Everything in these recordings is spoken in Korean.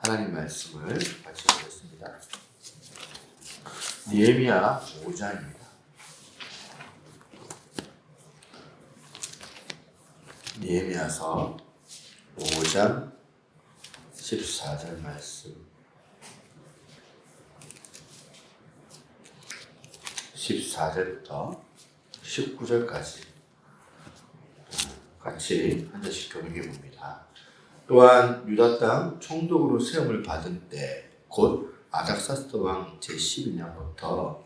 하나님 말씀을 같이 보겠습니다. 느헤미야 5장입니다. 느헤미야서 5장 14절 말씀, 14절부터 19절까지 같이 한 절씩 교독해 봅니다. 또한 유다 땅 총독으로 세움을 받은 때 곧 아닥사스다 왕 제12년부터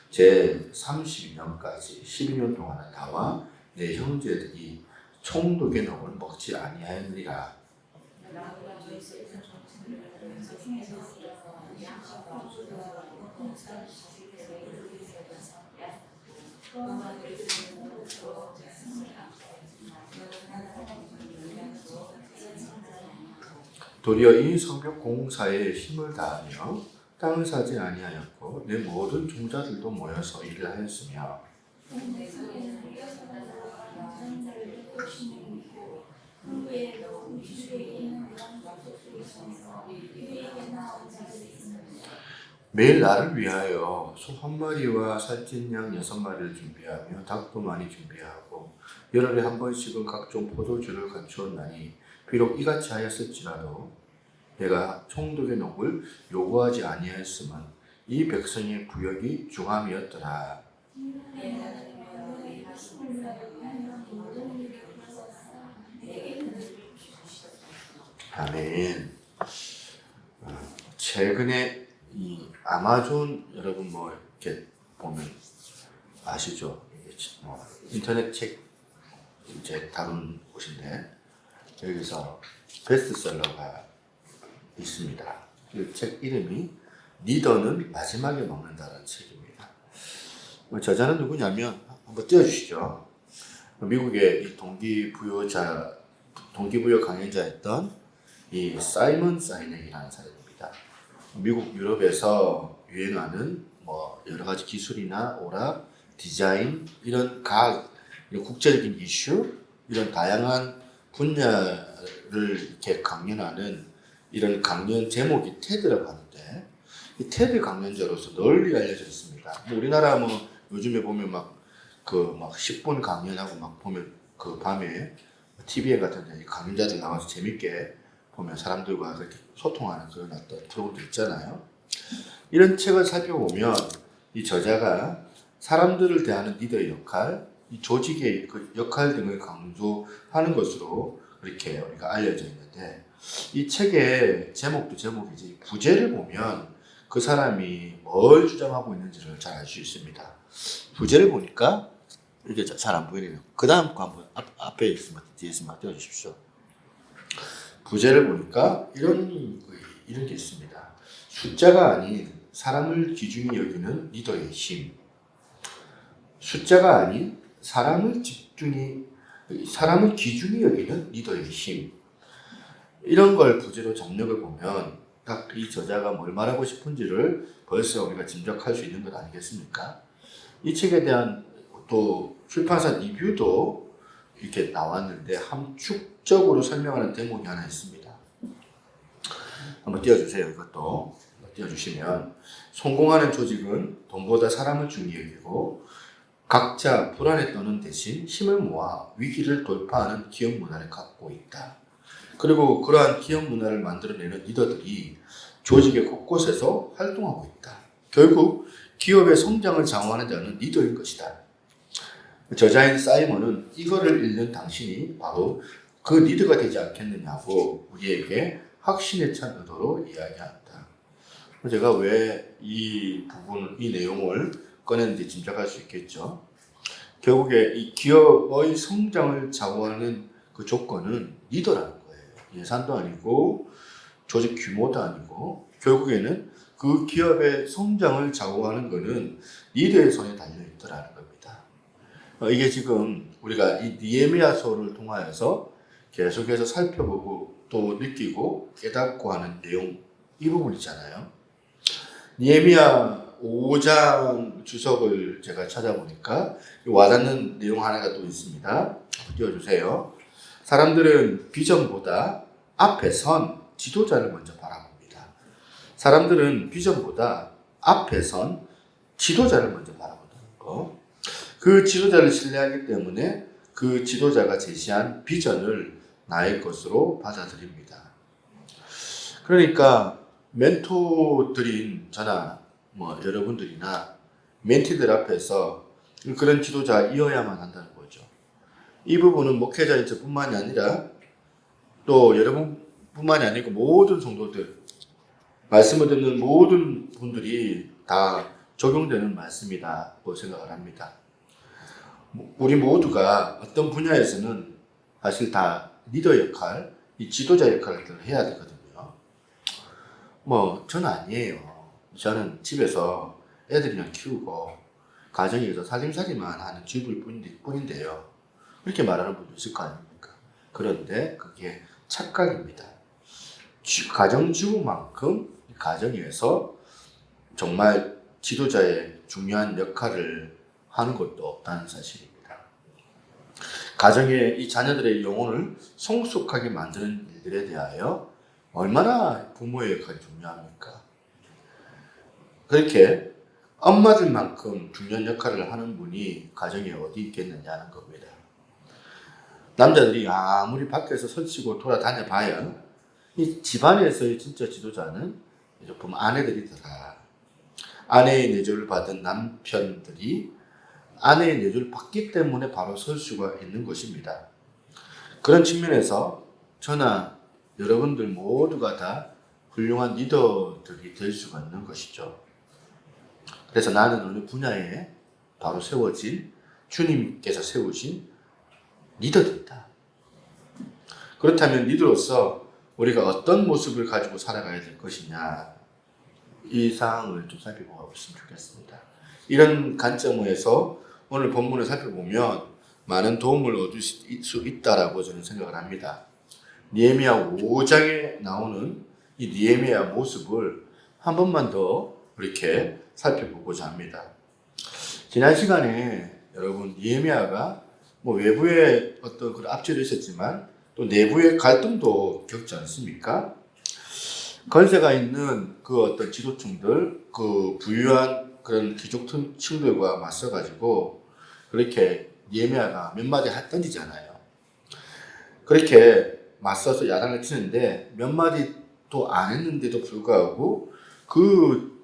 제32년까지 12년 동안 나와 내 형제들이 총독의 녹을 먹지 아니하였느니라. 도리어 이 성벽 공사에 힘을 다하며 땅을 사지 아니하였고 내 모든 종자들도 모여서 일을 하였으며 매일 나를 위하여 소 한 마리와 살찐 양 6마리를 준비하며 닭도 많이 준비하고 열흘에 한 번씩은 각종 포도주를 갖추었나니 비록 이같이 하였을지라도 내가 총독의 녹을 요구하지 아니하였음은 이 백성의 구역이 중함이었더라. 아멘. 최근에 이 아마존 여러분 뭐 이렇게 보면 아시죠? 인터넷 책 이제 다룬 곳인데 여기서 베스트셀러가 있습니다. 이 책 이름이 리더는 마지막에 먹는다라는 책입니다. 저자는 누구냐면 한번 띄워주시죠. 미국의 이 동기부여 강연자였던 이 사이먼 사이넥이라는 사람입니다. 미국 유럽에서 유행하는 뭐 여러 가지 기술이나 오락, 디자인 이런 이런 국제적인 이슈 이런 다양한 분야를 이렇게 강연하는 이런 강연 제목이 테드라고 하는데 이 테드 강연자로서 널리 알려져 있습니다. 뭐 우리나라 뭐 요즘에 보면 막 10분 강연하고 막 보면 그 밤에 TV에 같은 데 강연자들 나와서 재밌게 보면 사람들과 그렇게 소통하는 그런 어떤 프로그램도 있잖아요. 이런 책을 살펴보면 이 저자가 사람들을 대하는 리더의 역할, 이 조직의 그 역할 등을 강조하는 것으로 이렇게 우리가 알려져 있는데 이 책의 제목도 제목이지 부제를 보면 그 사람이 뭘 주장하고 있는지를 잘 알 수 있습니다. 부제를 보니까 이게 잘 안 보이네요. 그 다음 거 한번 앞에 있으면 뒤에 있으면 띄워주십시오. 부제를 보니까 이런 게 있습니다. 숫자가 아닌 사람을 기준이 여기는 리더의 힘. 숫자가 아닌 사람을 기준이 여기는 리더의 힘. 이런 걸 부제로 잡력을 보면 딱 이 저자가 뭘 말하고 싶은지를 벌써 우리가 짐작할 수 있는 것 아니겠습니까? 이 책에 대한 또 출판사 리뷰도 이렇게 나왔는데 함축적으로 설명하는 대목이 하나 있습니다. 한번 띄워주세요. 이것도 띄워주시면 성공하는 조직은 돈보다 사람을 중요히 여기고 각자 불안에 떠는 대신 힘을 모아 위기를 돌파하는 기업 문화를 갖고 있다. 그리고 그러한 기업 문화를 만들어내는 리더들이 조직의 곳곳에서 활동하고 있다. 결국 기업의 성장을 장악하는 자는 리더인 것이다. 저자인 사이먼은 이거를 읽는 당신이 바로 그 리더가 되지 않겠느냐고 우리에게 확신에 찬 의도로 이야기한다. 제가 왜 이 내용을 꺼냈는지 짐작할 수 있겠죠. 결국에 이 기업의 성장을 좌우하는 그 조건은 리더라는 거예요. 예산도 아니고 조직 규모도 아니고 결국에는 그 기업의 성장을 좌우하는 것은 리더의 손에 달려있더라는 겁니다. 이게 지금 우리가 이 느헤미야서를 통하여서 계속해서 살펴보고 또 느끼고 깨닫고 하는 내용 이 부분이잖아요. 느헤미야 5장 주석을 제가 찾아보니까 와닿는 내용 하나가 또 있습니다. 띄워주세요. 사람들은 비전보다 앞에 선 지도자를 먼저 바라봅니다. 사람들은 비전보다 앞에 선 지도자를 먼저 바라보는 거. 그 지도자를 신뢰하기 때문에 그 지도자가 제시한 비전을 나의 것으로 받아들입니다. 그러니까 멘토들인 저나 여러분들이나 멘티들 앞에서 그런 지도자이어야만 한다는 거죠. 이 부분은 목회자인 저뿐만이 아니라 또 여러분뿐만이 아니고 모든 성도들, 말씀을 듣는 모든 분들이 다 적용되는 말씀이라고 생각을 합니다. 우리 모두가 어떤 분야에서는 사실 다 리더 역할, 이 지도자 역할을 해야 되거든요. 저는 아니에요. 저는 집에서 애들이랑 키우고 가정에서 살림살이만 하는 주부일 뿐인데요. 그렇게 말하는 분도 있을 거 아닙니까? 그런데 그게 착각입니다. 가정주부만큼 가정에서 정말 지도자의 중요한 역할을 하는 것도 없다는 사실입니다. 가정의 이 자녀들의 영혼을 성숙하게 만드는 일들에 대하여 얼마나 부모의 역할이 중요합니까? 그렇게 엄마들만큼 중요한 역할을 하는 분이 가정에 어디 있겠느냐는 겁니다. 남자들이 아무리 밖에서 설치고 돌아다녀 봐야 이 집안에서의 진짜 지도자는 보면 아내들이더라. 아내의 내조를 받은 남편들이 아내의 내조를 받기 때문에 바로 설 수가 있는 것입니다. 그런 측면에서 저나 여러분들 모두가 다 훌륭한 리더들이 될 수가 있는 것이죠. 그래서 나는 어느 분야에 바로 세워진 주님께서 세우신 리더들이다. 그렇다면 리더로서 우리가 어떤 모습을 가지고 살아가야 될 것이냐, 이 사항을 좀 살펴보고 있으면 좋겠습니다. 이런 관점에서 오늘 본문을 살펴보면 많은 도움을 얻을 수 있다라고 저는 생각을 합니다. 느헤미야 5장에 나오는 이 느헤미야 모습을 한 번만 더 이렇게 살펴보고자 합니다. 지난 시간에 여러분 느헤미야가 외부의 어떤 그런 압제도 있었지만 또 내부의 갈등도 겪지 않습니까? 권세가 있는 그 어떤 지도층들, 그 부유한 그런 귀족층들과 맞서가지고 그렇게 느헤미야가 몇 마디 던지잖아요. 그렇게 맞서서 야단을 치는데 몇 마디도 안 했는데도 불구하고 그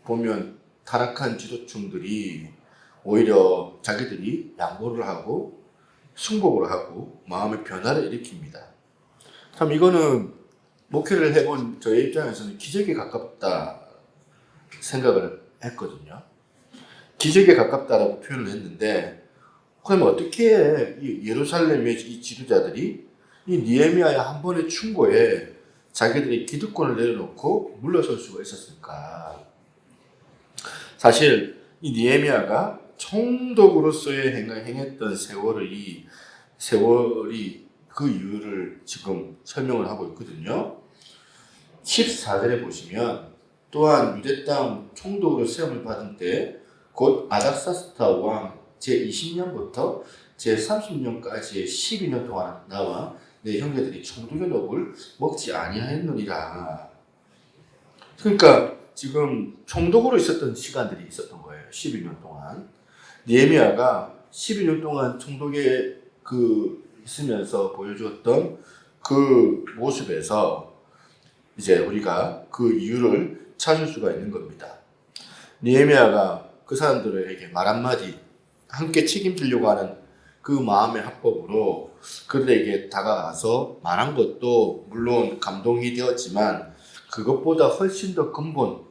보면 타락한 지도층들이 오히려 자기들이 양보를 하고 승복을 하고 마음의 변화를 일으킵니다. 참 이거는 목회를 해본 저의 입장에서는 기적에 가깝다 생각을 했거든요. 기적에 가깝다라고 표현을 했는데 그러면 어떻게 이 예루살렘의 이 지도자들이 이 느헤미야의 한 번의 충고에 자기들의 기득권을 내려놓고 물러설 수가 있었을까? 사실 이 느헤미야가 총독으로서의 행했던 세월이 그 이유를 지금 설명을 하고 있거든요. 14절에 보시면 또한 유대 땅 총독으로 세움을 받은 때 곧 아닥사스다 왕 제20년부터 제30년까지의 12년 동안 나와 내 형제들이 총독의 록을 먹지 아니하였느니라. 그러니까 지금 총독으로 있었던 시간들이 있었던 거예요. 12년 동안. 느헤미야가 12년 동안 총독에 있으면서 보여주었던 그 모습에서 이제 우리가 그 이유를 찾을 수가 있는 겁니다. 느헤미야가 그 사람들에게 말 한마디 함께 책임지려고 하는 그 마음의 합법으로 그들에게 다가가서 말한 것도 물론 감동이 되었지만 그것보다 훨씬 더 근본,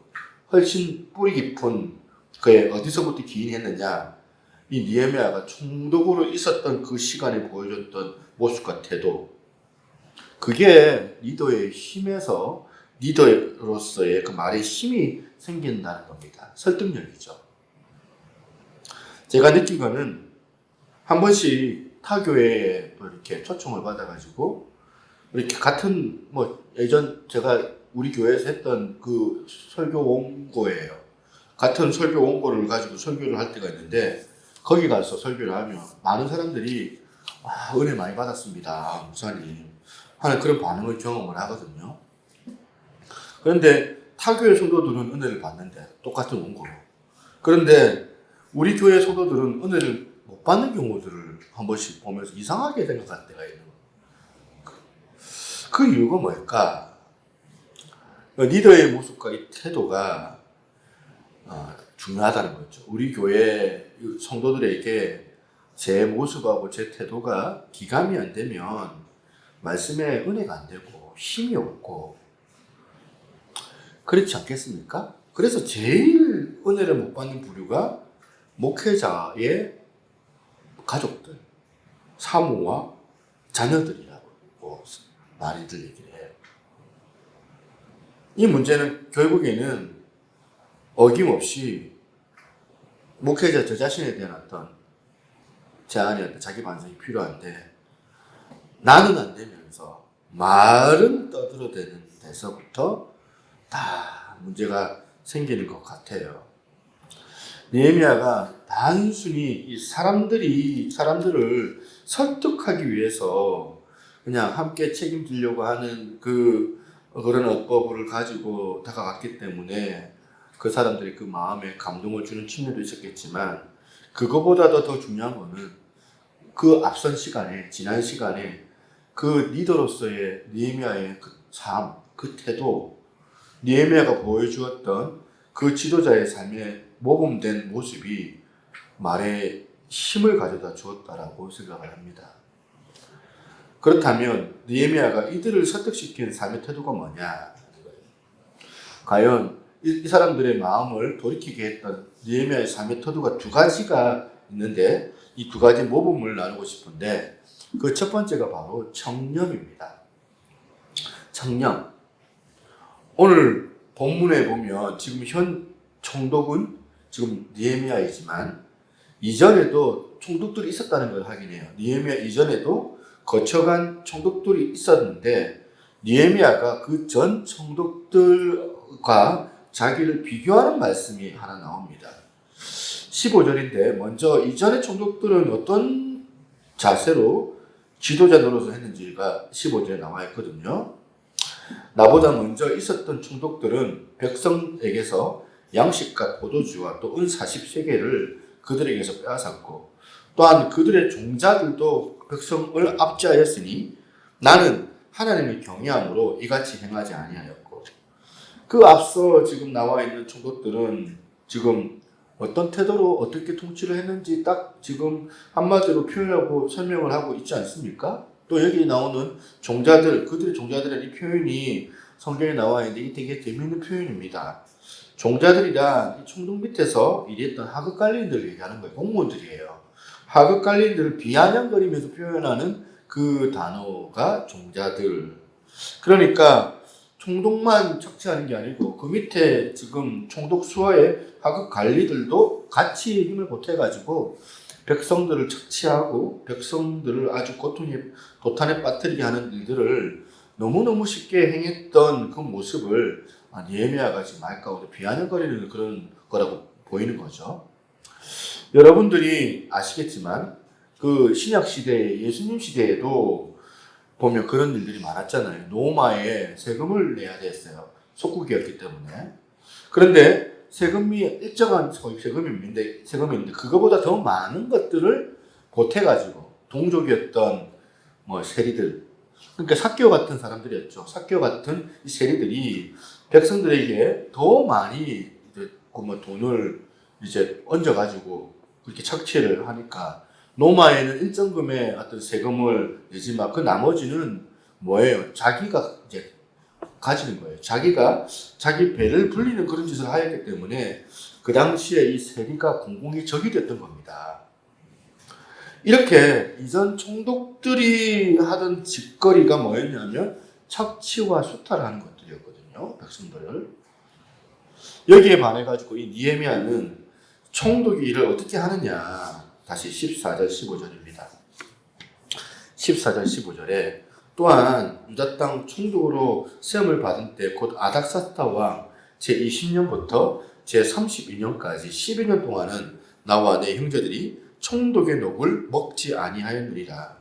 훨씬 뿌리 깊은 그의 어디서부터 기인했느냐, 이 느헤미야가 총독으로 있었던 그 시간에 보여줬던 모습과 태도, 그게 리더의 힘에서 리더로서의 그 말에 힘이 생긴다는 겁니다. 설득력이죠. 제가 느끼고는 한 번씩 타교회에 이렇게 초청을 받아가지고 이렇게 같은 예전 제가 우리 교회에서 했던 그 설교 원고예요. 같은 설교 원고를 가지고 설교를 할 때가 있는데 거기 가서 설교를 하면 많은 사람들이 은혜 많이 받았습니다, 목사님 하는 그런 반응을 경험을 하거든요. 그런데 타교의 성도들은 은혜를 받는데 똑같은 원고로. 그런데 우리 교회 성도들은 은혜를 못 받는 경우들을 한 번씩 보면서 이상하게 생각할 때가 있는 거예요. 그 이유가 뭘까? 리더의 모습과 이 태도가 중요하다는 거죠. 우리 교회 성도들에게 제 모습하고 제 태도가 기감이 안 되면 말씀에 은혜가 안 되고 힘이 없고 그렇지 않겠습니까? 그래서 제일 은혜를 못 받는 부류가 목회자의 가족들, 사모와 자녀들이라고 많이들 얘기를 해요. 이 문제는 결국에는 어김없이 목회자 저 자신에 대한 어떤 제안이었던 자기 반성이 필요한데 나는 안 되면서 말은 떠들어대는 데서부터 다 문제가 생기는 것 같아요. 느헤미야가 단순히 이 사람들을 설득하기 위해서 그냥 함께 책임지려고 하는 그런 어법을 가지고 다가갔기 때문에 그 사람들이 그 마음에 감동을 주는 측면도 있었겠지만 그거보다도 더 중요한 거는 그 앞선 시간에 지난 시간에 그 리더로서의 느헤미야의 그 삶, 그 태도, 느헤미야가 보여주었던 그 지도자의 삶에 모범된 모습이 말에 힘을 가져다 주었다라고 생각을 합니다. 그렇다면 느헤미야가 이들을 설득시키는 삶의 태도가 뭐냐? 과연 이 사람들의 마음을 돌이키게 했던 느헤미야의 삶의 태도가 두 가지가 있는데 이 두 가지 모범을 나누고 싶은데 그 첫 번째가 바로 청렴입니다. 청렴. 오늘 본문에 보면 지금 현 총독은 지금 느헤미야이지만 이전에도 총독들이 있었다는 걸 확인해요. 느헤미야 이전에도 거쳐간 총독들이 있었는데 느헤미야가 그 전 총독들과 자기를 비교하는 말씀이 하나 나옵니다. 15절인데 먼저 이전의 총독들은 어떤 자세로 지도자 노릇을 했는지가 15절에 나와 있거든요. 나보다 먼저 있었던 총독들은 백성에게서 양식과 포도주와 또 은 40세겔을 그들에게서 빼앗았고 또한 그들의 종자들도 백성을 압제하였으니 나는 하나님을 경외함으로 이같이 행하지 아니하였고 그 앞서 지금 나와 있는 총독들은 지금 어떤 태도로 어떻게 통치를 했는지 딱 지금 한마디로 표현하고 설명을 하고 있지 않습니까? 또 여기 나오는 종자들, 그들의 종자들의 이 표현이 성경에 나와 있는데 이게 되게 재미있는 표현입니다. 종자들이란 이 총독 밑에서 일했던 하급 관리인들을 얘기하는 거예요. 공무원들이에요. 하급 관리인들을 비아냥거리면서 표현하는 그 단어가 종자들. 그러니까 총독만 척치하는 게 아니고 그 밑에 지금 총독 수하의 하급 관리들도 같이 힘을 보태가지고 백성들을 척치하고 백성들을 아주 도탄에 빠뜨리게 하는 일들을 너무너무 쉽게 행했던 그 모습을 느헤미야가 지금 말 가운데 비아냥거리는 그런 거라고 보이는 거죠. 여러분들이 아시겠지만 그 신약 시대, 예수님 시대에도 보면 그런 일들이 많았잖아요. 로마에 세금을 내야 됐어요. 속국이었기 때문에. 그런데 세금이 일정한 세금이 있는데 그거보다 더 많은 것들을 보태가지고 동족이었던 세리들, 그러니까 삭개오 같은 사람들이었죠. 삭개오 같은 이 세리들이 백성들에게 더 많이 돈을 이제 얹어가지고 그렇게 착취를 하니까 로마에는 일정금의 어떤 세금을 내지만 그 나머지는 뭐예요? 자기가 이제 가지는 거예요. 자기가 자기 배를 불리는 그런 짓을 하였기 때문에 그 당시에 이 세리가 공공의 적이 됐던 겁니다. 이렇게 이전 총독들이 하던 짓거리가 뭐였냐면 착취와 수탈하는 것들이었거든요. 백성들을. 여기에 반해가지고 이 느헤미야는 총독이 일을 어떻게 하느냐. 다시 14절 15절입니다. 14절 15절에 또한 유다 땅 총독으로 시험을 받은 때 곧 아닥사스다 왕 제20년부터 제32년까지 12년 동안은 나와 내 형제들이 총독의 녹을 먹지 아니하였느니라.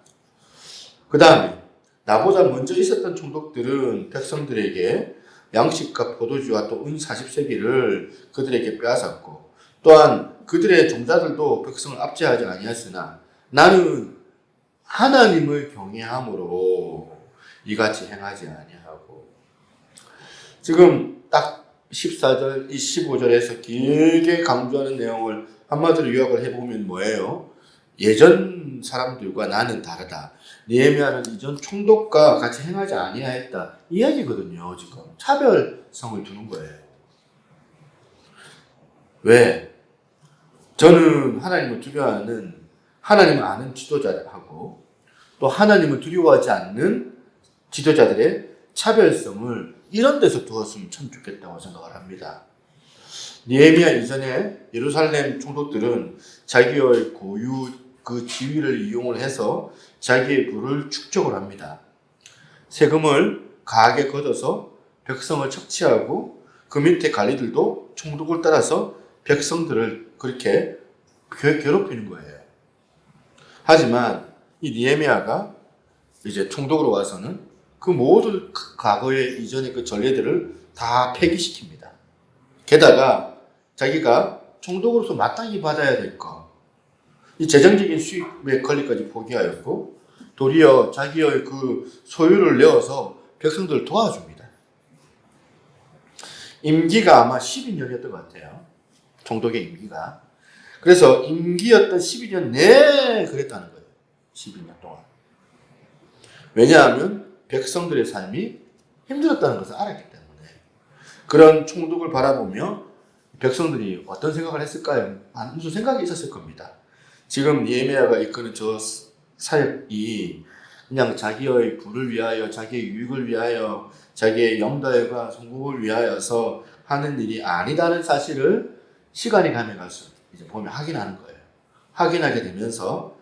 그 다음에 나보다 먼저 있었던 총독들은 백성들에게 양식과 포도주와 또 은 40세기를 그들에게 빼앗았고 또한 그들의 종자들도 백성을 압제하지 아니하였으나 나는 하나님을 경외함으로 이같이 행하지 아니하고 지금 딱 14절, 15절에서 길게 강조하는 내용을 한마디로 요약을 해보면 뭐예요? 예전 사람들과 나는 다르다. 느헤미야는 이전 총독과 같이 행하지 아니하였다. 이야기거든요. 지금 차별성을 두는 거예요. 왜? 저는 하나님을 두려워하는 하나님을 아는 지도자하고 또 하나님을 두려워하지 않는 지도자들의 차별성을 이런 데서 두었으면 참 좋겠다고 생각을 합니다. 느헤미야 이전에 예루살렘 총독들은 자기의 고유 그 지위를 이용을 해서 자기의 부를 축적을 합니다. 세금을 가하게 걷어서 백성을 착취하고 그 밑에 관리들도 총독을 따라서 백성들을 그렇게 괴롭히는 거예요. 하지만 이 느헤미야가 이제 총독으로 와서는 그 모든 과거의 이전의 그 전례들을 다 폐기시킵니다. 게다가 자기가 총독으로서 마땅히 받아야 될 것, 이 재정적인 수입의 권리까지 포기하였고 도리어 자기의 그 소유를 내어서 백성들을 도와줍니다. 임기가 아마 12년이었던 것 같아요. 총독의 임기가. 그래서 임기였던 12년 내내 그랬다는 거예요. 12년 동안. 왜냐하면 백성들의 삶이 힘들었다는 것을 알았기 때문에. 그런 총독을 바라보며 백성들이 어떤 생각을 했을까요? 무슨 생각이 있었을 겁니다. 지금 느헤미야가 이끄는 저 사역이 그냥 자기의 부를 위하여, 자기의 유익을 위하여, 자기의 영달과 성공을 위하여서 하는 일이 아니다는 사실을 시간이 가면 갈수록 이제 보면 확인하는 거예요. 확인하게 되면서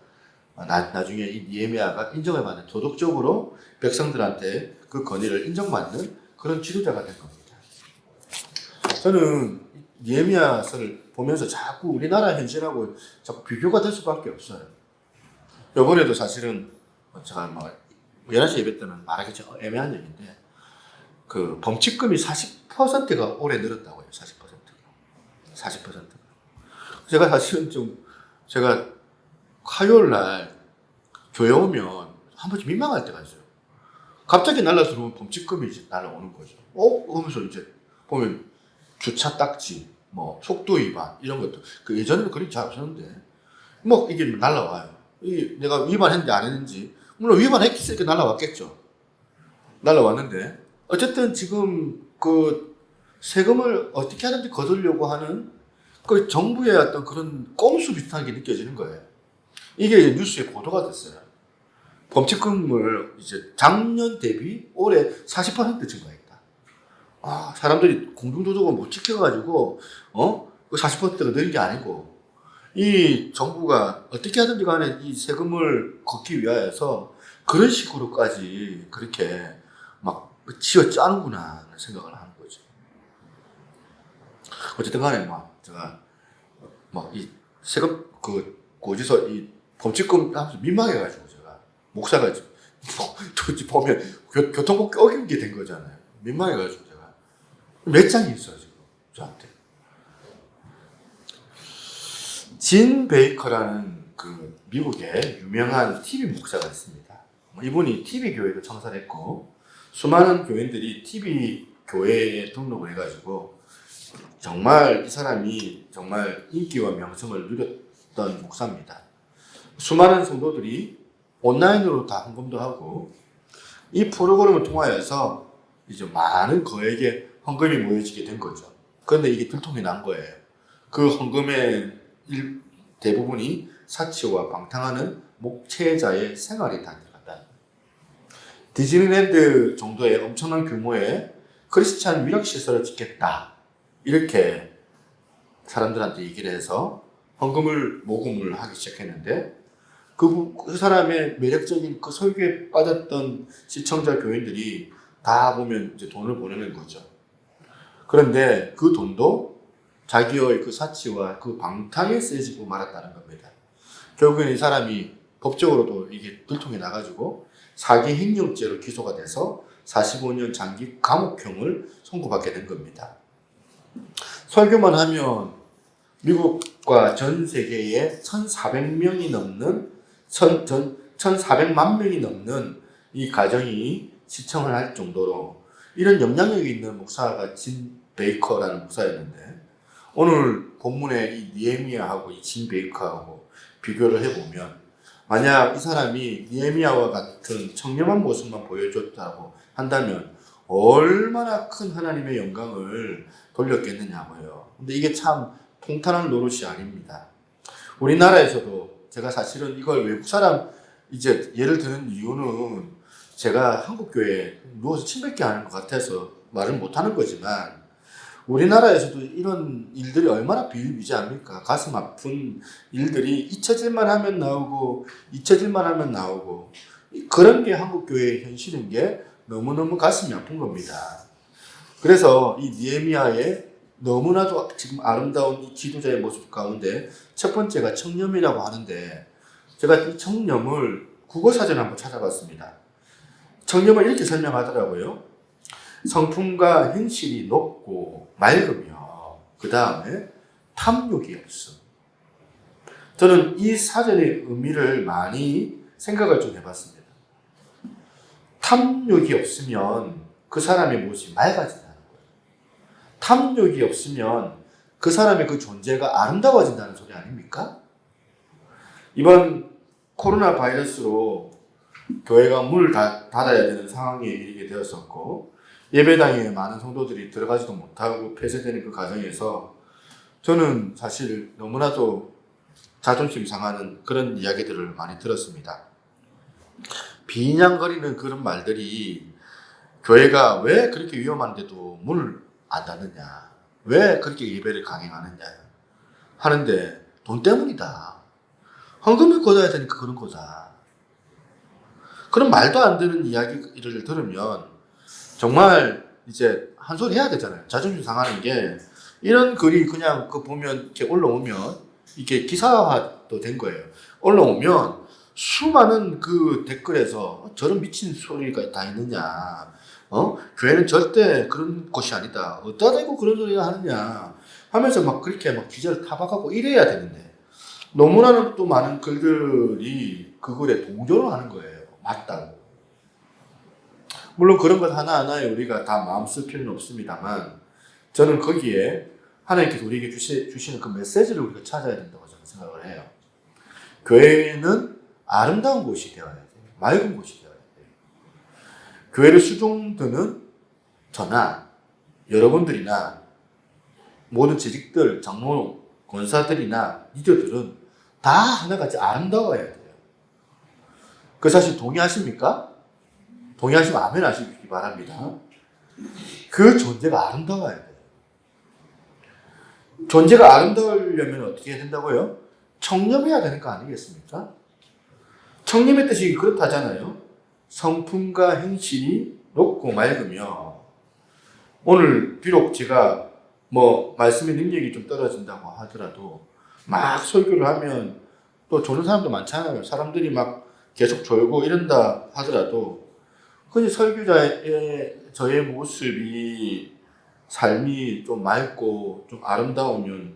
나중에 이 느헤미야가 인정을 받는, 도덕적으로 백성들한테 그 권위를 인정받는 그런 지도자가 된 겁니다. 저는 느헤미야서를 보면서 자꾸 우리나라 현실하고 자꾸 비교가 될 수밖에 없어요. 이번에도 사실은 제가 뭐 11시 예배 때는 말하기 좀 애매한 얘기인데 그 범칙금이 40%가 올해 늘었다고요. 40%가. 제가 사실은 제가 화요일 날 교회 오면 한 번씩 민망할 때가 있어요. 갑자기 날라 들어오면 범칙금이 이제 날라오는 거죠. 그러면서 이제 보면 주차 딱지, 뭐 속도 위반 이런 것도 그 예전에는 그렇게 잘 없었는데 뭐 이게 날라와요. 내가 위반했는지 안 했는지 물론 위반했으니까 날라왔겠죠. 날라왔는데 어쨌든 지금 그 세금을 어떻게 하든지 거두려고 하는 그 정부의 어떤 그런 꼼수 비슷한 게 느껴지는 거예요. 이게 이제 뉴스에 보도가 됐어요. 범칙금을 이제 작년 대비 올해 40% 증가했다. 사람들이 공중도덕을 못 지켜가지고, 그 40%가 늘은 게 아니고, 이 정부가 어떻게 하든지 간에 이 세금을 걷기 위하여서 그런 식으로까지 그렇게 막 지어 짜는구나 생각을 하는 거죠. 어쨌든 간에 제가 이 세금 고지서 이 범칙금 하면서 민망해가지고 제가 목사가 보면 교통법 어긴 게 된 거잖아요. 민망해가지고 제가 몇 장이 있어요 지금 저한테. 진 베이커라는 그 미국의 유명한 TV 목사가 있습니다. 이분이 TV 교회도 창설을 했고 수많은 교인들이 TV 교회에 등록을 해가지고 정말 이 사람이 정말 인기와 명성을 누렸던 목사입니다. 수많은 성도들이 온라인으로 다 헌금도 하고 이 프로그램을 통하여서 이제 많은 거액의 헌금이 모여지게 된 거죠. 그런데 이게 들통이 난 거예요. 그 헌금의 대부분이 사치와 방탕하는 목체자의 생활이 단절하다. 디즈니랜드 정도의 엄청난 규모의 크리스찬 위락시설을 짓겠다. 이렇게 사람들한테 얘기를 해서 헌금을 모금을 하기 시작했는데 그 사람의 매력적인 그 설교에 빠졌던 시청자 교인들이 다 보면 이제 돈을 보내는 거죠. 그런데 그 돈도 자기의 그 사치와 그 방탕에 쓰여지고 말았다는 겁니다. 결국에는 이 사람이 법적으로도 이게 들통이 나가지고 사기 횡령죄로 기소가 돼서 45년 장기 감옥형을 선고받게 된 겁니다. 설교만 하면 미국과 전 세계에 1,400명이 넘는 1,400만 명이 넘는 이 가정이 시청을 할 정도로 이런 영향력이 있는 목사가 진 베이커라는 목사였는데, 오늘 본문의 이 니에미야하고 이 진 베이커하고 비교를 해보면, 만약 이 사람이 니에미야와 같은 청렴한 모습만 보여줬다고 한다면 얼마나 큰 하나님의 영광을 돌렸겠느냐고요. 근데 이게 참 통탄한 노릇이 아닙니다. 우리나라에서도 제가 사실은 이걸 외국 사람 이제 예를 드는 이유는, 제가 한국 교회에 누워서 침 뱉게 하는 것 같아서 말을 못하는 거지만, 우리나라에서도 이런 일들이 얼마나 비일비재합니까? 가슴 아픈 일들이 잊혀질만 하면 나오고 잊혀질만 하면 나오고, 그런 게 한국 교회의 현실인 게 너무너무 가슴이 아픈 겁니다. 그래서 이 니에미야의 너무나도 지금 아름다운 이 지도자의 모습 가운데 첫 번째가 청렴이라고 하는데, 제가 이 청렴을 국어사전에 한번 찾아봤습니다. 청렴을 이렇게 설명하더라고요. 성품과 행실이 높고 맑으며 그 다음에 탐욕이 없음. 저는 이 사전의 의미를 많이 생각을 좀 해봤습니다. 탐욕이 없으면 그 사람의 모습이 맑아진다는 거예요. 탐욕이 없으면 그 사람의 그 존재가 아름다워진다는 소리 아닙니까? 이번 코로나 바이러스로 교회가 문을 닫아야 되는 상황에 이르게 되었었고, 예배당에 많은 성도들이 들어가지도 못하고 폐쇄되는 그 과정에서 저는 사실 너무나도 자존심 상하는 그런 이야기들을 많이 들었습니다. 비인양거리는 그런 말들이, 교회가 왜 그렇게 위험한데도 문을 안 닫느냐, 왜 그렇게 예배를 강행하느냐 하는데, 돈 때문이다, 헌금을 걷어야 되니까 그런 거다, 그런 말도 안 되는 이야기를 들으면 정말 이제 한 소리 해야 되잖아요. 자존심 상하는 게, 이런 글이 그냥 그 보면 이렇게 올라오면 이게 기사화도 된 거예요. 올라오면 수많은 그 댓글에서 저런 미친 소리가 다 있느냐, 교회는 절대 그런 곳이 아니다, 어디다 대고 그런 소리가 하느냐 하면서 막 그렇게 막 기자를 타박하고 이래야 되는데, 너무나도 또 많은 글들이 그 글에 동조를 하는 거예요. 맞다고. 물론 그런 것 하나하나에 우리가 다 마음 쓸 필요는 없습니다만, 저는 거기에 하나님께서 우리에게 주시는 그 메시지를 우리가 찾아야 된다고 저는 생각을 해요. 교회는 아름다운 곳이 되어야 돼요. 맑은 곳이 되어야 돼요. 교회를 수종드는 저나 여러분들이나 모든 재직들, 장로, 권사들이나 리더들은 다 하나같이 아름다워야 돼요. 그 사실 동의하십니까? 동의하시면 아멘 하시기 바랍니다. 그 존재가 아름다워야 돼요. 존재가 아름다우려면 어떻게 해야 된다고요? 청렴해야 되는 거 아니겠습니까? 청렴의 뜻이 그렇다잖아요. 성품과 행실이 높고 맑으며, 오늘 비록 제가 말씀의 능력이 좀 떨어진다고 하더라도 막 설교를 하면 또 조는 사람도 많잖아요. 사람들이 막 계속 졸고 이런다 하더라도, 그 설교자의 저의 모습이, 삶이 좀 맑고 좀 아름다우면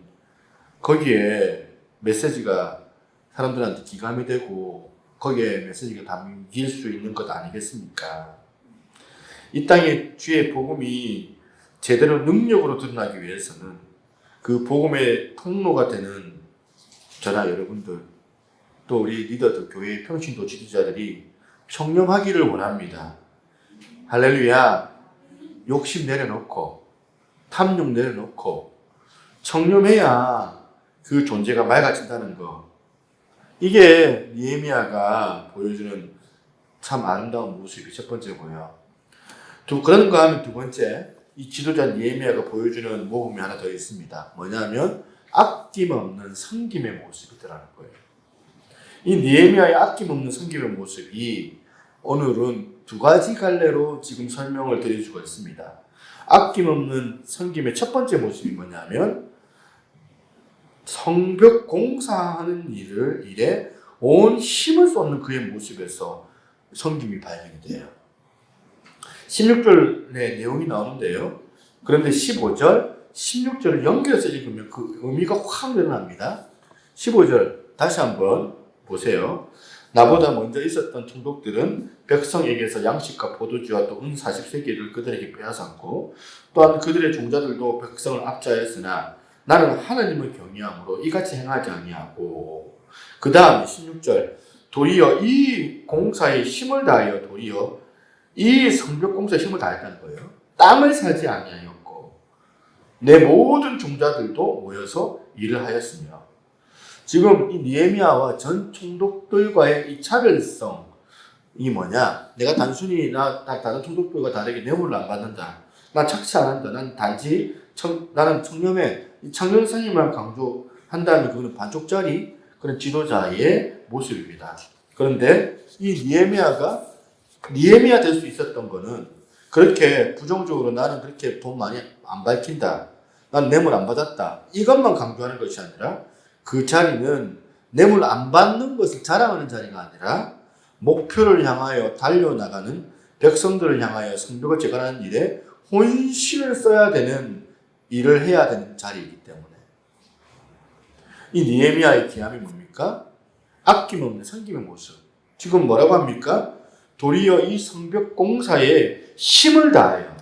거기에 메시지가 사람들한테 기감이 되고 거기에 메시지가 담길 수 있는 것 아니겠습니까? 이 땅에 주의 복음이 제대로 능력으로 드러나기 위해서는 그 복음의 통로가 되는 저나 여러분들, 또 우리 리더들, 교회의 평신도 지도자들이 청렴하기를 원합니다. 할렐루야. 욕심 내려놓고 탐욕 내려놓고 청렴해야 그 존재가 맑아진다는 거. 이게 니에미야가 보여주는 참 아름다운 모습이 첫 번째고요. 그런가 하면 두 번째, 이 지도자 니에미야가 보여주는 모범이 하나 더 있습니다. 뭐냐면 아낌없는 섬김의 모습이더라는 거예요. 이 니에미야의 아낌없는 섬김의 모습이 오늘은 두 가지 갈래로 지금 설명을 드려주고 있습니다. 아낌없는 섬김의 첫 번째 모습이 뭐냐면, 성벽 공사하는 일에 온 힘을 쏟는 그의 모습에서 섬김이 발견이 돼요. 16절의 내용이 나오는데요. 그런데 15절, 16절을 연결해서 읽으면 그 의미가 확 늘어납니다. 15절 다시 한번 보세요. 나보다 먼저 있었던 총독들은 백성에게서 양식과 포도주와 또 은 40세기를 그들에게 빼앗았고 또한 그들의 종자들도 백성을 압제하였으나 나는 하나님을 경외함으로 이같이 행하지 아니하고 그 다음 16절 도리어 이 공사에 힘을 다하여 도리어 이 성벽 공사에 힘을 다했다는 거예요. 땅을 사지 아니하였고 내 모든 종자들도 모여서 일을 하였으며 지금 이 느헤미야와 전 총독들과의 이 차별성이 뭐냐? 내가 단순히 다른 총독들과 다르게 뇌물을 안 받는다. 난 착취 안 한다. 난 단지 나는 청렴해. 이 청렴성이만 강조한다면 그거는 반쪽짜리 그런 지도자의 모습입니다. 그런데 이 느헤미야 될 수 있었던 거는 그렇게 부정적으로 나는 그렇게 돈 많이 안 밝힌다. 난 뇌물 안 받았다. 이것만 강조하는 것이 아니라 그 자리는 뇌물 안 받는 것을 자랑하는 자리가 아니라 목표를 향하여 달려나가는 백성들을 향하여 성벽을 재건하는 일에 혼신을 써야 되는 일을 해야 되는 자리이기 때문에 이 느헤미야의 기함이 뭡니까? 아낌없는 섬김의 모습. 지금 뭐라고 합니까? 도리어 이 성벽 공사에 힘을 다해요.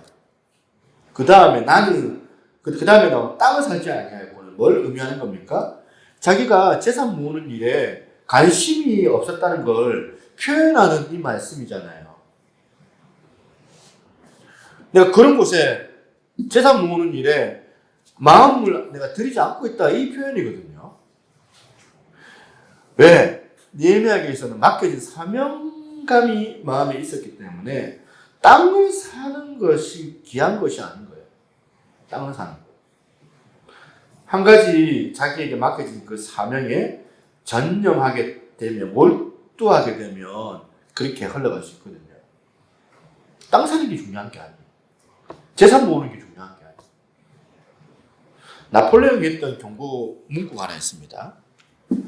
그 다음에 나는 그 다음에 땅을 사지 아니하였고는 뭘 의미하는 겁니까? 자기가 재산 모으는 일에 관심이 없었다는 걸 표현하는 이 말씀이잖아요. 내가 그런 곳에 재산 모으는 일에 마음을 내가 들이지 않고 있다 이 표현이거든요. 왜? 느헤미야에게서는 맡겨진 사명감이 마음에 있었기 때문에 땅을 사는 것이 귀한 것이 아닌 거예요. 땅을 사는 거. 한 가지 자기에게 맡겨진 그 사명에 전념하게 되면, 몰두하게 되면 그렇게 흘러갈 수 있거든요. 땅 사는 게 중요한 게 아니에요. 재산 모으는 게 중요한 게 아니에요. 나폴레옹이 했던 경고 문구가 하나 있습니다.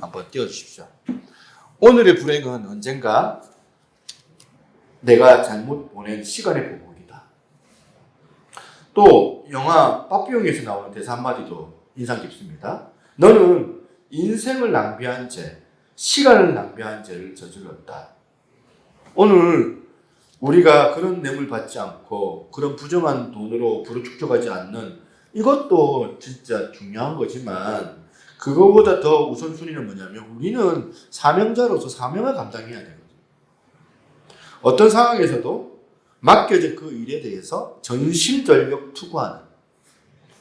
한번 띄워주십시오. 오늘의 불행은 언젠가 내가 잘못 보낸 시간의 보물이다. 또 영화 빠삐용에서 나오는 대사 한마디도 인상 깊습니다. 너는 인생을 낭비한 죄, 시간을 낭비한 죄를 저질렀다. 오늘 우리가 그런 뇌물 받지 않고 그런 부정한 돈으로 부르축적하지 않는 이것도 진짜 중요한 거지만 그거보다 더 우선순위는 뭐냐면 우리는 사명자로서 사명을 감당해야 되거든요. 어떤 상황에서도 맡겨진 그 일에 대해서 전심전력 투구하는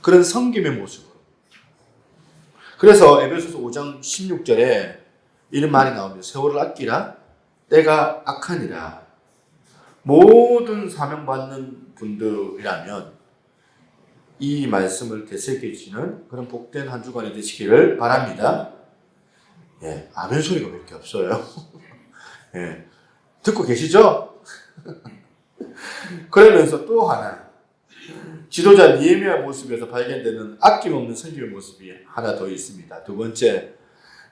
그런 섬김의 모습으로. 그래서 에베소서 5장 16절에 이런 말이 나옵니다. 세월을 아끼라 때가 악하니라. 모든 사명받는 분들이라면 이 말씀을 되새기시는 그런 복된 한 주간이 되시기를 바랍니다. 예, 아멘 소리가 왜 이렇게 없어요? 예, 듣고 계시죠? 그러면서 또 하나 지도자 느헤미야 모습에서 발견되는 아낌없는 섬김의 모습이 하나 더 있습니다. 두 번째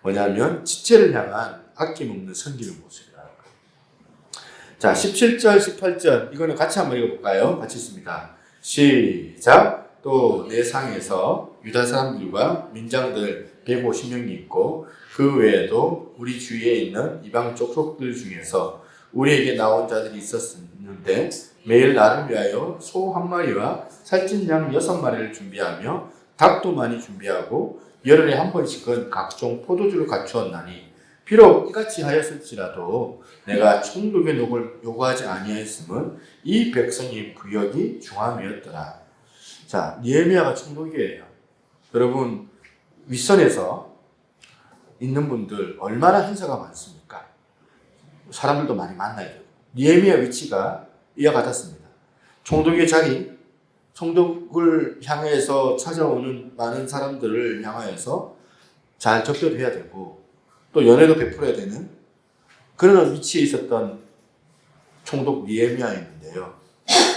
뭐냐면 지체를 향한 아낌없는 섬김의 모습이라는 거예요. 자, 17절, 18절 이거는 같이 한번 읽어볼까요? 같이 있습니다. 시작! 또 내 상에서 유다 사람들과 민장들 150명이 있고 그 외에도 우리 주위에 있는 이방 족속들 중에서 우리에게 나온 자들이 있었는데 매일 나를 위하여 소 한 마리와 살찐 양 6마리를 준비하며 닭도 많이 준비하고 열흘에 한 번씩은 각종 포도주를 갖추었나니 비록 이같이 하였을지라도 내가 총독의 녹을 요구하지 아니하였음은 이 백성의 구역이 중함이었더라. 자, 느헤미야가 총독이에요. 여러분 윗선에서 있는 분들 얼마나 행사가 많습니까? 사람들도 많이 만나야 돼요. 느헤미야 위치가 이와 같았습니다. 총독의 자리, 총독을 향해서 찾아오는 많은 사람들을 향하여서 잘 접대도 해야 되고 또 연애도 베풀어야 되는 그런 위치에 있었던 총독 느헤미야였는데요.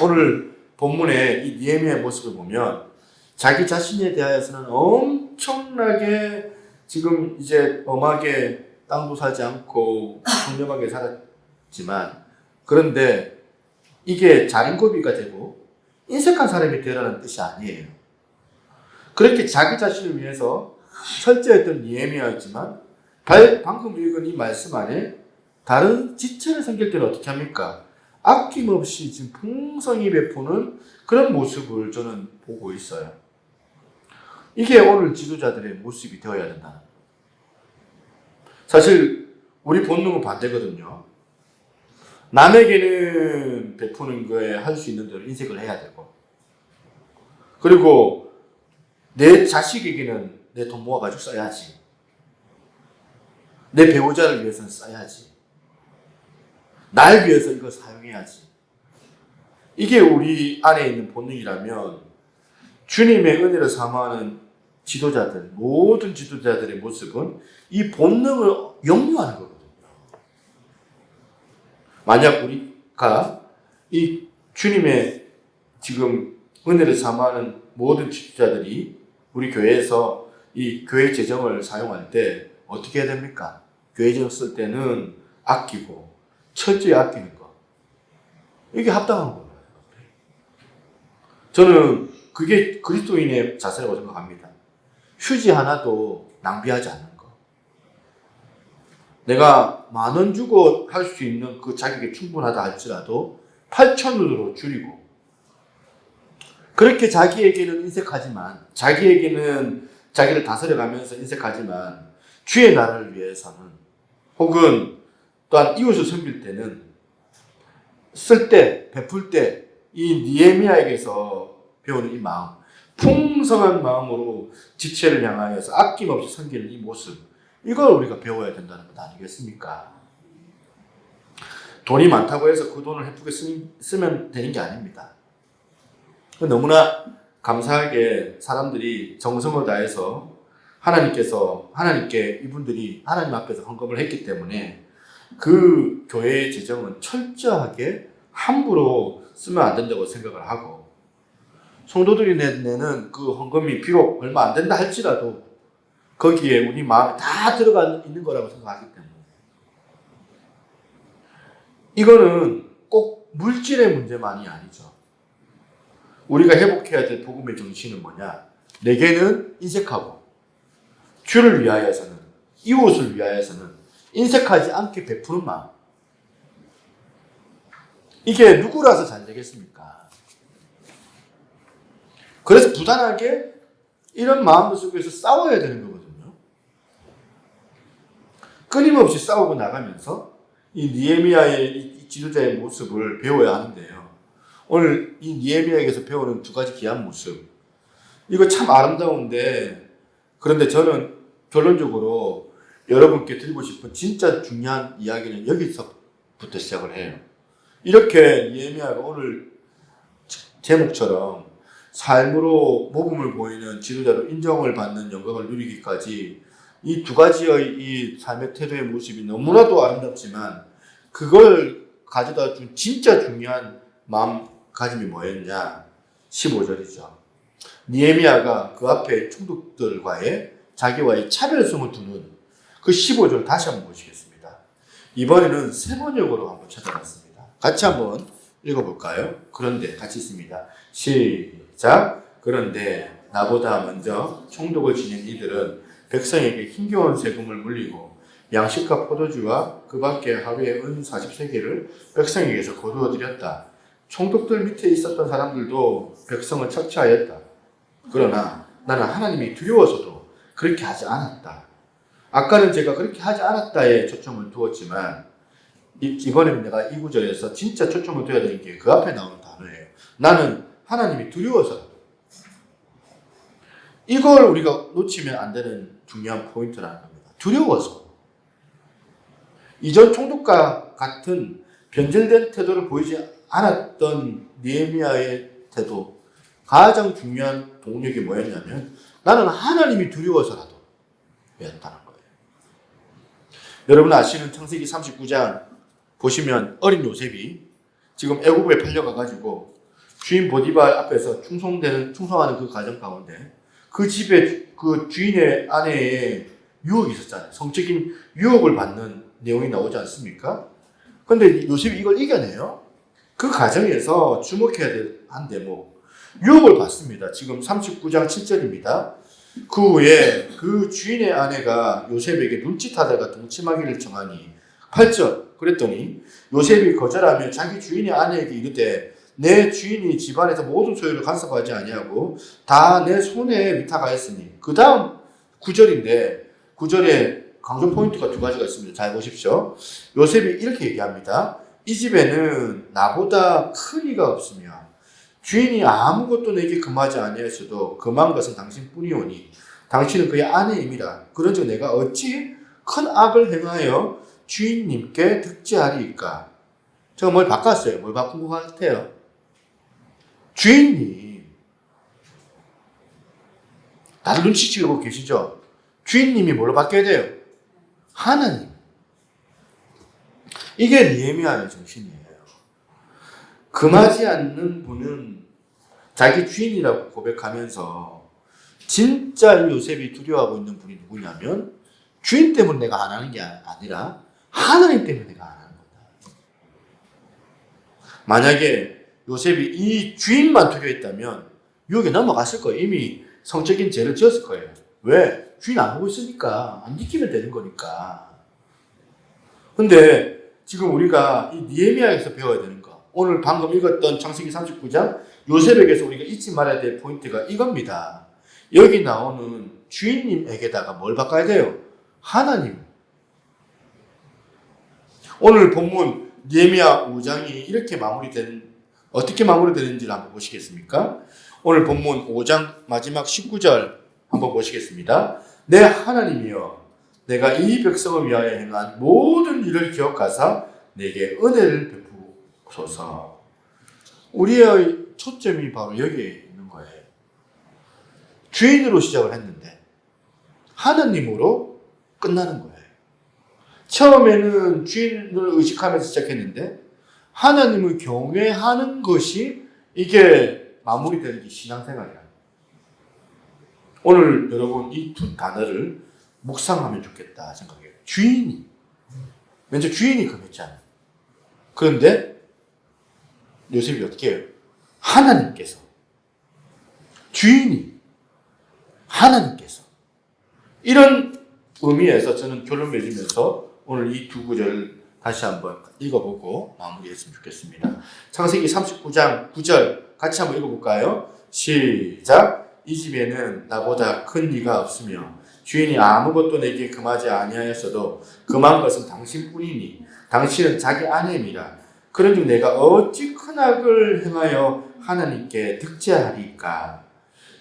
오늘 본문에 이 느헤미야의 모습을 보면 자기 자신에 대하여서는 엄청나게 지금 이제 엄하게 땅도 사지 않고 청렴하게 살았지만 그런데 이게 자린고비가 되고 인색한 사람이 되라는 뜻이 아니에요. 그렇게 자기 자신을 위해서 철저했던 니에미아였지만 방금 읽은 이 말씀 안에 다른 지체를 섬길 때는 어떻게 합니까? 아낌없이 지금 풍성히 베푸는 그런 모습을 저는 보고 있어요. 이게 오늘 지도자들의 모습이 되어야 된다. 사실 우리 본능은 반대거든요. 남에게는 베푸는 거에 할 수 있는 대로 인색을 해야 되고, 그리고 내 자식에게는 내 돈 모아가지고 써야지. 내 배우자를 위해서는 써야지. 날 위해서 이걸 사용해야지. 이게 우리 안에 있는 본능이라면 주님의 은혜를 사모하는 지도자들, 모든 지도자들의 모습은 이 본능을 역류하는 거거든요. 만약 우리가 이 주님의 지금 은혜를 사모하는 모든 지도자들이 우리 교회에서 이 교회 재정을 사용할 때 어떻게 해야 됩니까? 교회 재정 쓸 때는 아끼고 철저히 아끼는 거. 이게 합당한 거예요. 저는 그게 그리스도인의 자세라고 생각합니다. 휴지 하나도 낭비하지 않는 거. 내가 10,000원 주고 할 수 있는 그 자격이 충분하다 할지라도 8,000원으로 줄이고, 그렇게 자기에게는 인색하지만, 자기에게는 자기를 다스려가면서 인색하지만 주의 나라를 위해서는, 혹은 또한 이웃을 섬길 때는, 쓸 때, 베풀 때 이 니에미아에게서 배우는 이 마음, 풍성한 마음으로 지체를 향하여서 아낌없이 섬기는 이 모습, 이걸 우리가 배워야 된다는 것 아니겠습니까? 돈이 많다고 해서 그 돈을 예쁘게 쓰면 되는 게 아닙니다. 너무나 감사하게 사람들이 정성을 다해서 하나님께 이분들이 하나님 앞에서 헌금을 했기 때문에 그 교회의 재정은 철저하게 함부로 쓰면 안 된다고 생각을 하고, 성도들이 내는 그 헌금이 비록 얼마 안 된다 할지라도 거기에 우리 마음이 다 들어가 있는 거라고 생각하기 때문에, 이거는 꼭 물질의 문제만이 아니죠. 우리가 회복해야 될 복음의 정신은 뭐냐? 내게는 인색하고, 주를 위하여서는, 이웃을 위하여서는 인색하지 않게 베푸는 마음. 이게 누구라서 잘 되겠습니까? 그래서 부단하게 이런 마음들 속에서 싸워야 되는 거거든요. 끊임없이 싸우고 나가면서 이 니에미아의 이 지도자의 모습을 배워야 하는데요. 오늘 이 니에미아에게서 배우는 두 가지 귀한 모습. 이거 참 아름다운데, 그런데 저는 결론적으로 여러분께 드리고 싶은 진짜 중요한 이야기는 여기서부터 시작을 해요. 이렇게 니에미아가 오늘 제목처럼 삶으로 모범을 보이는 지도자로 인정을 받는 영광을 누리기까지 이 두 가지의 이 삶의 태도의 모습이 너무나도 아름답지만, 그걸 가져다 준 진짜 중요한 마음가짐이 뭐였냐? 15절이죠. 니에미아가 그 앞에 총독들과의 자기와의 차별성을 두는 그 15절 다시 한번 보시겠습니다. 이번에는 세 번역으로 한번 찾아봤습니다. 같이 한번 읽어볼까요? 그런데 같이 있습니다. 시작. 그런데 나보다 먼저 총독을 지닌 이들은 백성에게 힘겨운 세금을 물리고 양식과 포도주와 그 밖에 하루에 은 40세겔을 백성에게서 거두어 들였다. 총독들 밑에 있었던 사람들도 백성을 착취하였다. 그러나 나는 하나님이 두려워서도 그렇게 하지 않았다. 아까는 제가 그렇게 하지 않았다에 초점을 두었지만, 이번에는 내가 이 구절에서 진짜 초점을 둬야 되는 게 그 앞에 나오는 단어예요. 나는 하나님이 두려워서. 이걸 우리가 놓치면 안 되는 중요한 포인트라는 겁니다. 두려워서. 이전 총독과 같은 변절된 태도를 보이지 않았던 느헤미야의 태도, 가장 중요한 동력이 뭐였냐면 나는 하나님이 두려워서라도 였다는 거예요. 여러분 아시는 창세기 39장 보시면 어린 요셉이 지금 애굽에 팔려가가지고 주인 보디발 앞에서 충성하는 그 과정 가운데 그 집에 그 주인의 아내의 유혹이 있었잖아요. 성적인 유혹을 받는 내용이 나오지 않습니까? 근데 요셉이 이걸 이겨내요. 그 과정에서 주목해야 될 한 대목, 유혹을 받습니다. 지금 39장 7절입니다. 그 후에 그 주인의 아내가 요셉에게 눈짓하다가 동침하기를 정하니 8절 그랬더니 요셉이 거절하며 자기 주인의 아내에게 이르되 내 주인이 집안에서 모든 소유를 간섭하지 아니하고 다 내 손에 위탁하였으니 그 다음 9절인데 9절에 강조 포인트가 두 가지가 있습니다. 잘 보십시오. 요셉이 이렇게 얘기합니다. 이 집에는 나보다 큰 이가 없으며 주인이 아무것도 내게 금하지 아니하여도 금한 것은 당신뿐이오니 당신은 그의 아내임이라. 그런즉 내가 어찌 큰 악을 행하여 주인님께 득지하리이까. 제가 뭘 바꿨어요. 뭘 바꾼 것 같아요. 주인님, 다들 눈치채고 계시죠? 주인님이 뭘로 바뀌어야 돼요? 하나님. 이게 느헤미야의 정신이에요. 금하지 않는 분은 자기 주인이라고 고백하면서 진짜 요셉이 두려워하고 있는 분이 누구냐면 주인 때문에 내가 안 하는 게 아니라 하나님 때문에 내가 안 하는 거다. 만약에 요셉이 이 주인만 두려워했다면 유혹에 넘어갔을 거예요. 이미 성적인 죄를 지었을 거예요. 왜? 주인 안 보고 있으니까 안 지키면 되는 거니까. 근데 지금 우리가 이 느헤미야에서 배워야 되는 거, 오늘 방금 읽었던 창세기 39장 요셉에게서 우리가 잊지 말아야 될 포인트가 이겁니다. 여기 나오는 주인님에게다가 뭘 바꿔야 돼요? 하나님. 오늘 본문 느헤미야 5장이 이렇게 어떻게 마무리되는지를 한번 보시겠습니까? 오늘 본문 5장 마지막 19절 한번 보시겠습니다. 내 하나님이여, 내가 이 백성을 위하여 행한 모든 일을 기억하사 내게 은혜를 베푸소서. 우리의 초점이 바로 여기에 있는 거예요. 주인으로 시작을 했는데 하나님으로 끝나는 거예요. 처음에는 주인을 의식하면서 시작했는데 하나님을 경외하는 것이 이게 마무리되는 게 신앙생활이야. 오늘 여러분 이 두 단어를 묵상하면 좋겠다 생각해요. 주인이. 왠지 주인이 금했잖아요. 그런데 요셉이 어떻게 해요? 하나님께서. 주인이. 하나님께서. 이런 의미에서 저는 결론 맺으면서 오늘 이 두 구절을 다시 한번 읽어보고 마무리했으면 좋겠습니다. 창세기 39장 9절 같이 한번 읽어볼까요? 시작. 이 집에는 나보다 큰 이가 없으며 주인이 아무것도 내게 금하지 아니하였어도 금한 것은 당신뿐이니 당신은 자기 아내임이라. 그런즉 내가 어찌 큰 악을 행하여 하나님께 득죄하리까.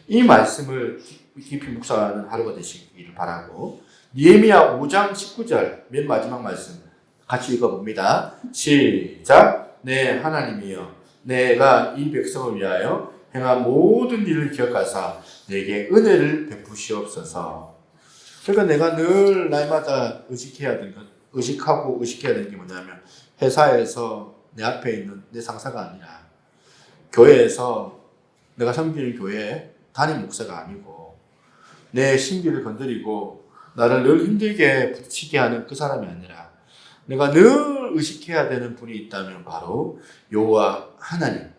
이 말씀을 깊이 묵상하는 하루가 되시기를 바라고, 느헤미야 5장 19절 맨 마지막 말씀 같이 읽어봅니다. 시작. 내 하나님이여, 내가 이 백성을 위하여 행한 모든 일을 기억하사 내게 은혜를 베푸시옵소서. 그러니까 내가 늘 날마다 의식해야 되는 게 뭐냐면, 회사에서 내 앞에 있는 내 상사가 아니라 교회에서 내가 섬기는 교회 담임 목사가 아니고 내 심기를 건드리고 나를 늘 힘들게 부딪히게 하는 그 사람이 아니라 내가 늘 의식해야 되는 분이 있다면 바로 여호와 하나님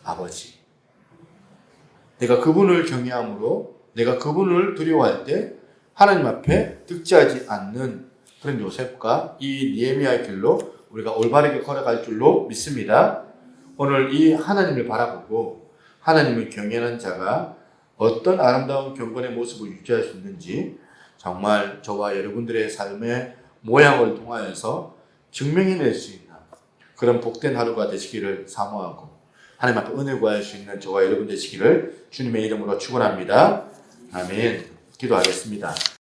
아버지. 내가 그분을 경외함으로, 내가 그분을 두려워할 때 하나님 앞에 득죄하지 않는 그런 요셉과 이 느헤미야의 길로 우리가 올바르게 걸어갈 줄로 믿습니다. 오늘 이 하나님을 바라보고 하나님을 경외하는 자가 어떤 아름다운 경건의 모습을 유지할 수 있는지 정말 저와 여러분들의 삶의 모양을 통하여서 증명해낼 수 있는 그런 복된 하루가 되시기를 사모하고 하나님 앞에 은혜 구할 수 있는 저와 여러분 되시기를 주님의 이름으로 축원합니다. 아멘. 기도하겠습니다.